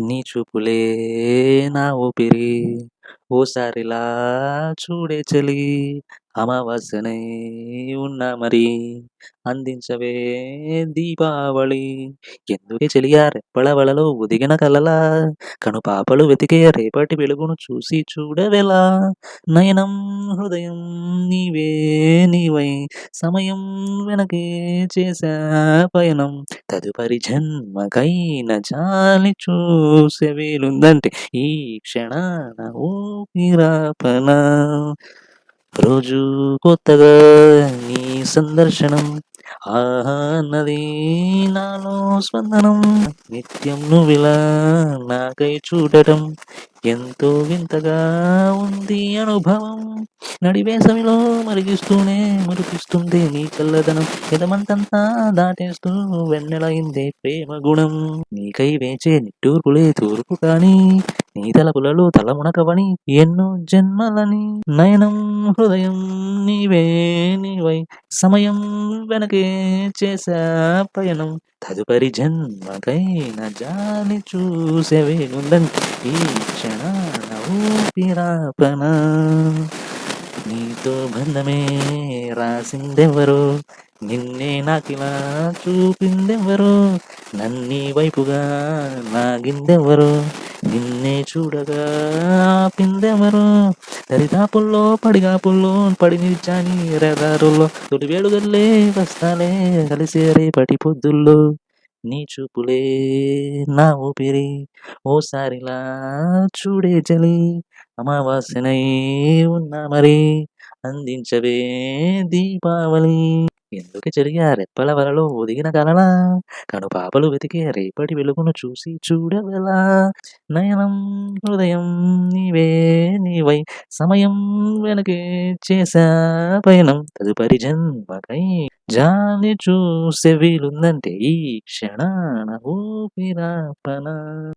నీ చూపులే నా ఊపిరి ఓసారిలా చూడే చలి అమావాస్యనై ఉన్నా మరి అందించవే దీపావళి ఎందుకే చెలియా రెప్పల వలలో ఒదిగిన కలలా కనుపాపలు వెతికే రేపటి వెలుగును చూసి చూడవెలా నయనం హృదయం నీవే నీవై సమయం వెనకే చేసా పయనం తదుపరి జన్మకైన జాలి చూసే వీలుందంటే ఈ క్షణాన ఊపిరాపన రోజు కొత్తగా నీ సందర్శనం ఆహా అన్నది నాలో స్పందనం నిత్యం నువ్విలా నాకై చూడటం ఎంతో వింతగా ఉంది అనుభవం నడివేసవిలో మరిగిస్తూనే మురిపిస్తుంది నీ చల్లదనం ఎదమంతంతా దాటేస్తూ వెన్నెలైందే ప్రేమ గుణం నీకై వేచే నిట్టూర్పులే తూర్పు కానీ నీ తలపులలో తలమునకవని ఎన్నో జన్మలని నయనం హృదయం నీవే నీవై సమయం వెనకే చేసా పయనం తదుపరి జన్మకైన జాలి చూసే వేగుందంటే ఈ క్షణాన ఊపిరాపన నీతో బంధమే రాసిందెవరు నిన్నే నాకిలా చూపిందెవరు నన్నీ వైపుగా లాగిందెవరు నిన్నే చూడగా ఆపిందెవరు దరిదాపుల్లో పడిగాపుల్లో పడి నిలిచాని రహదారుల్లో తొలి వేడుగల్లే వస్తాలే కలిసే రేపటి పొద్దుల్లో నీ చూపులే నా ఊపిరి ఓసారిలా చూడే చలి అమావాస్యనై ఉన్నా మరి అందించవే దీపావళి ఎందుకు చెరిగా రెప్పల వలలో ఒదిగిన కలలా కనుపాపలు వెతికే రేపటి వెలుగును చూసి చూడవెలా నయనం హృదయం నీవే నీవై సమయం వెనకే చేసా పయనం తదుపరి జన్మకై జాలి చూసే వీలుందంటే ఈ క్షణాన ఊపిరాపన